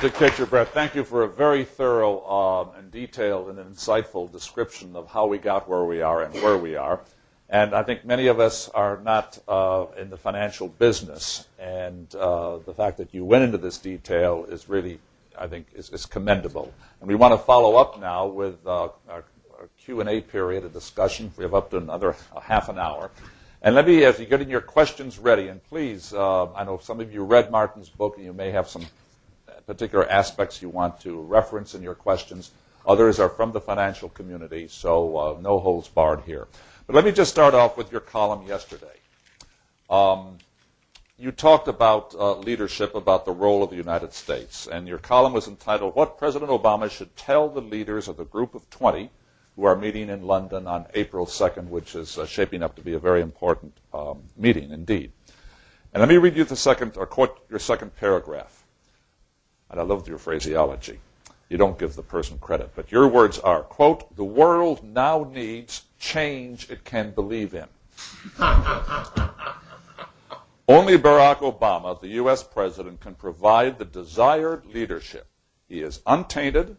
To catch your breath, thank you for a very thorough and detailed and insightful description of how we got where we are and where we are. And I think many of us are not in the financial business, and the fact that you went into this detail is really, I think, is commendable. And we want to follow up now with our Q&A period, a discussion. We have up to another half an hour. And let me, as you get in your questions ready, and please, I know some of you read Martin's book, and you may have some particular aspects you want to reference in your questions. Others are from the financial community, so no holds barred here. But let me just start off with your column yesterday. You talked about leadership, about the role of the United States, and your column was entitled, What President Obama Should Tell the Leaders of the Group of 20 who are meeting in London on April 2nd, which is shaping up to be a very important meeting indeed. And let me read you the second, or quote your second paragraph. And I love your phraseology. You don't give the person credit, but your words are, quote, the world now needs change it can believe in. Only Barack Obama, the U.S. president, can provide the desired leadership. He is untainted,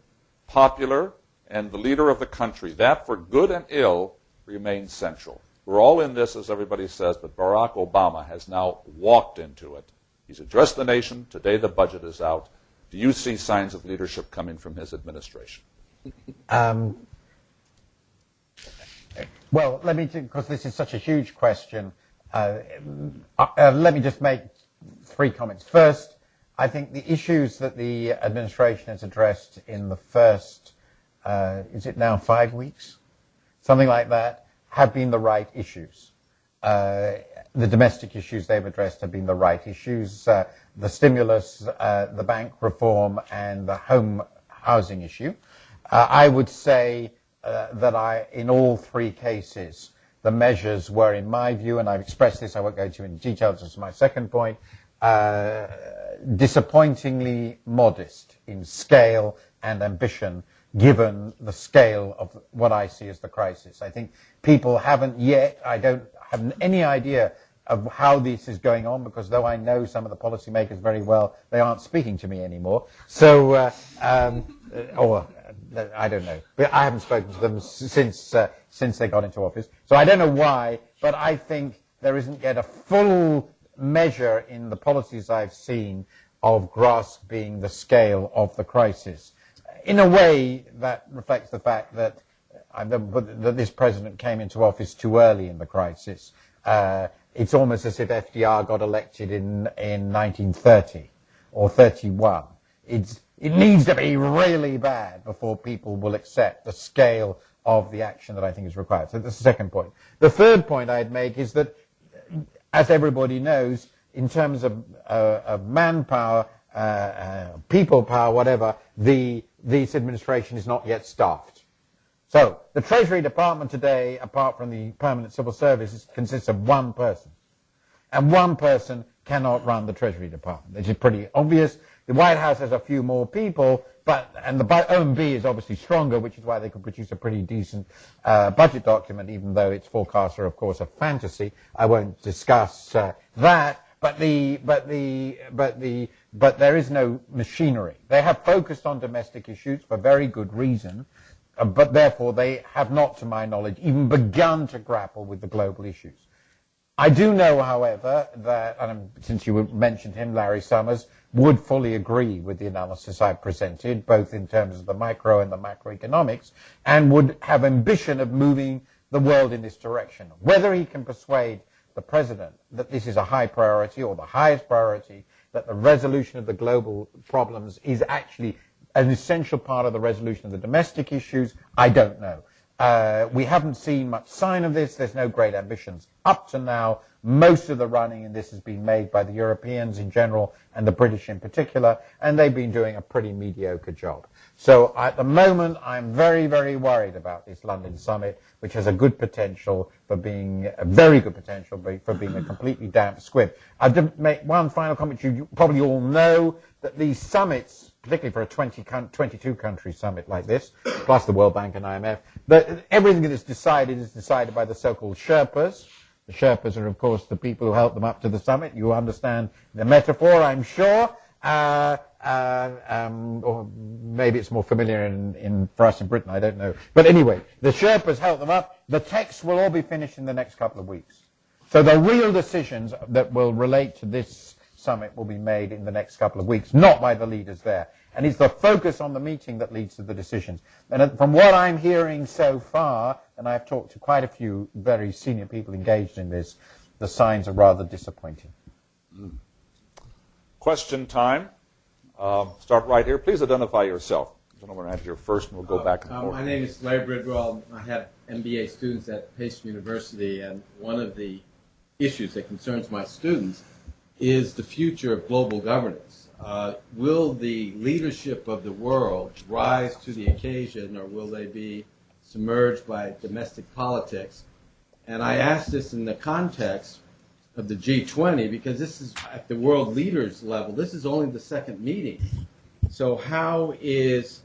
popular, and the leader of the country. That, for good and ill, remains central. We're all in this, as everybody says, but Barack Obama has now walked into it. He's addressed the nation. Today the budget is out. Do you see signs of leadership coming from his administration? Well, let me, because this is such a huge question, let me just make 3 comments. First, I think the issues that the administration has addressed in the first, is it now 5 weeks? Something like that, have been the right issues. The domestic issues they've addressed have been the right issues. The stimulus, the bank reform, and the home housing issue. I would say that in all 3 cases, the measures were, in my view, and I've expressed this, I won't go into in detail, this is my second point, disappointingly modest in scale and ambition, given the scale of what I see as the crisis. I think people haven't yet, I don't have any idea of how this is going on, because though I know some of the policymakers very well, they aren't speaking to me anymore. So, or I don't know, but I haven't spoken to them since they got into office. So I don't know why, but I think there isn't yet a full measure in the policies I've seen of grasping the scale of the crisis. In a way, that reflects the fact that this president came into office too early in the crisis. It's almost as if FDR got elected in 1930 or 31. It needs to be really bad before people will accept the scale of the action that I think is required. So that's the second point. The third point I'd make is that, as everybody knows, in terms of manpower, people power, whatever, this administration is not yet staffed. So the Treasury Department today, apart from the Permanent Civil Service, consists of 1 person. And 1 person cannot run the Treasury Department. This is pretty obvious. The White House has a few more people, and the OMB is obviously stronger, which is why they could produce a pretty decent budget document, even though its forecasts are, of course, a fantasy. I won't discuss that. But there is no machinery. They have focused on domestic issues for very good reason, but therefore they have not, to my knowledge, even begun to grapple with the global issues. I do know, however, that, and since you mentioned him, Larry Summers, would fully agree with the analysis I presented, both in terms of the micro and the macroeconomics, and would have ambition of moving the world in this direction. Whether he can persuade the president that this is a high priority or the highest priority, that the resolution of the global problems is actually an essential part of the resolution of the domestic issues, I don't know. We haven't seen much sign of this. There's no great ambitions. Up to now, most of the running in this has been made by the Europeans in general and the British in particular, and they've been doing a pretty mediocre job. So at the moment, I'm very, very worried about this London summit, which has a good potential for being, a very good potential for being a completely damp squib. I'll just make one final comment. You probably all know that these summits, particularly for a 22-country summit like this, plus the World Bank and IMF, that everything that is decided by the so-called Sherpas. The Sherpas are, of course, the people who help them up to the summit. You understand the metaphor, I'm sure. or maybe it's more familiar for us in Britain, I don't know. But anyway, the Sherpas help them up. The texts will all be finished in the next couple of weeks. So the real decisions that will relate to this summit will be made in the next couple of weeks, not by the leaders there. And it's the focus on the meeting that leads to the decisions. And from what I'm hearing so far, and I've talked to quite a few very senior people engaged in this, the signs are rather disappointing. Question time. Start right here. Please identify yourself. Gentlemen, right here first, and we'll go back and forth. My name is Larry Bridwell. I have MBA students at Pace University, and one of the issues that concerns my students is the future of global governance. Will the leadership of the world rise to the occasion, or will they be submerged by domestic politics? And I ask this in the context of the G20, because this is at the world leaders level. This is only the second meeting. So how is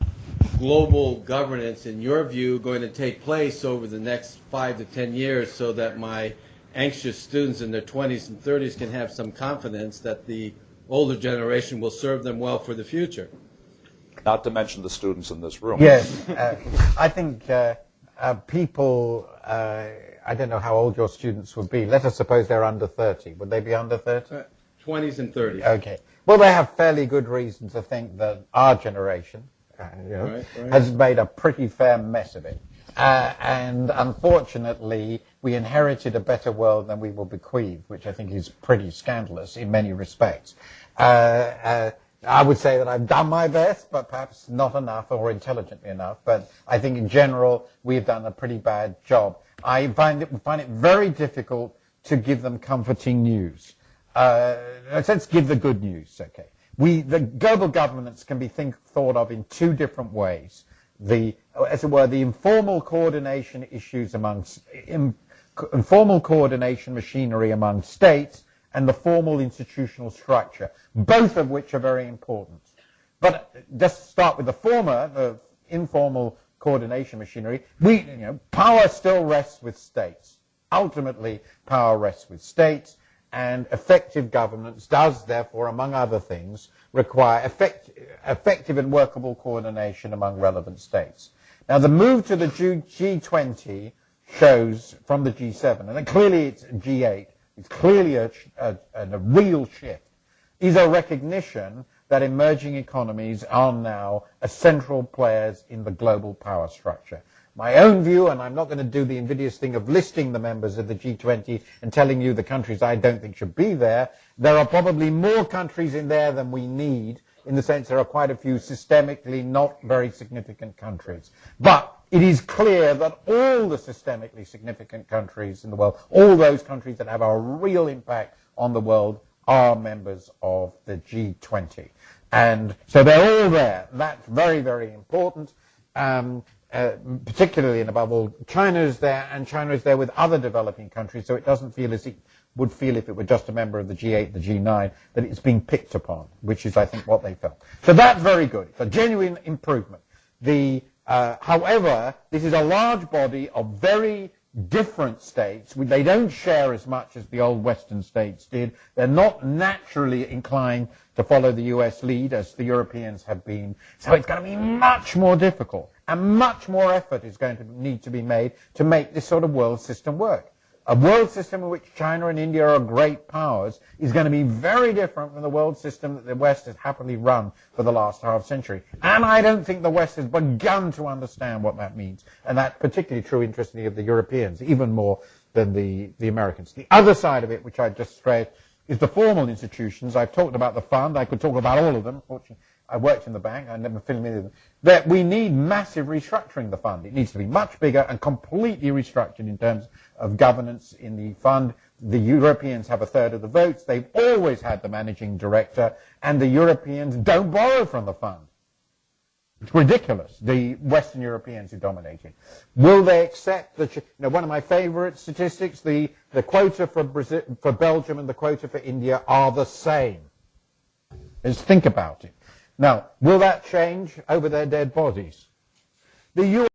global governance, in your view, going to take place over the next 5 to 10 years so that my anxious students in their 20s and 30s can have some confidence that the older generation will serve them well for the future? Not to mention the students in this room. Yes, I think people, I don't know how old your students would be. Let us suppose they're under 30. Would they be under 30? 20s and 30s. Okay. Well, they have fairly good reason to think that our generation Right. has made a pretty fair mess of it. And unfortunately, we inherited a better world than we will bequeath, which I think is pretty scandalous in many respects. I would say that I've done my best, but perhaps not enough or intelligently enough. But I think in general, we've done a pretty bad job. I find it very difficult to give them comforting news. Let's give the good news, okay? The global governance can be thought of in two different ways. As it were, the informal coordination issues amongst informal coordination machinery among states, and the formal institutional structure, both of which are very important. But just start with the former, the informal coordination machinery. Power still rests with states. Ultimately, power rests with states, and effective governance does, therefore, among other things, require effective and workable coordination among relevant states. Now, the move to the G20 shows from the G7, and clearly it's G8, it's clearly a real shift, is a recognition that emerging economies are now central players in the global power structure. My own view, and I'm not going to do the invidious thing of listing the members of the G20 and telling you the countries I don't think should be there. There are probably more countries in there than we need, in the sense there are quite a few systemically not very significant countries. But it is clear that all the systemically significant countries in the world, all those countries that have a real impact on the world, are members of the G20. And so they're all there. That's very, very important. Particularly and above all, China is there, and China is there with other developing countries, so it doesn't feel as it would feel if it were just a member of the G8, the G9, that it's being picked upon, which is, I think, what they felt. So that's very good. It's a genuine improvement. However, this is a large body of very different states. They don't share as much as the old Western states did. They're not naturally inclined to follow the US lead as the Europeans have been. So it's going to be much more difficult, and much more effort is going to need to be made to make this sort of world system work. A world system in which China and India are great powers is going to be very different from the world system that the West has happily run for the last half century. And I don't think the West has begun to understand what that means. And that's particularly true, interestingly, of the Europeans, even more than the Americans. The other side of it, which I just stressed, is the formal institutions. I've talked about the fund. I could talk about all of them. Fortunately, I worked in the bank. I never filmed any of them. That we need massive restructuring the fund. It needs to be much bigger and completely restructured in terms of governance in the fund. The Europeans have a third of the votes. They've always had the managing director, and the Europeans don't borrow from the fund. It's ridiculous, the Western Europeans who dominate it. Will they accept one of my favorite statistics, the quota for Belgium and the quota for India are the same. Just think about it. Now, will that change over their dead bodies? The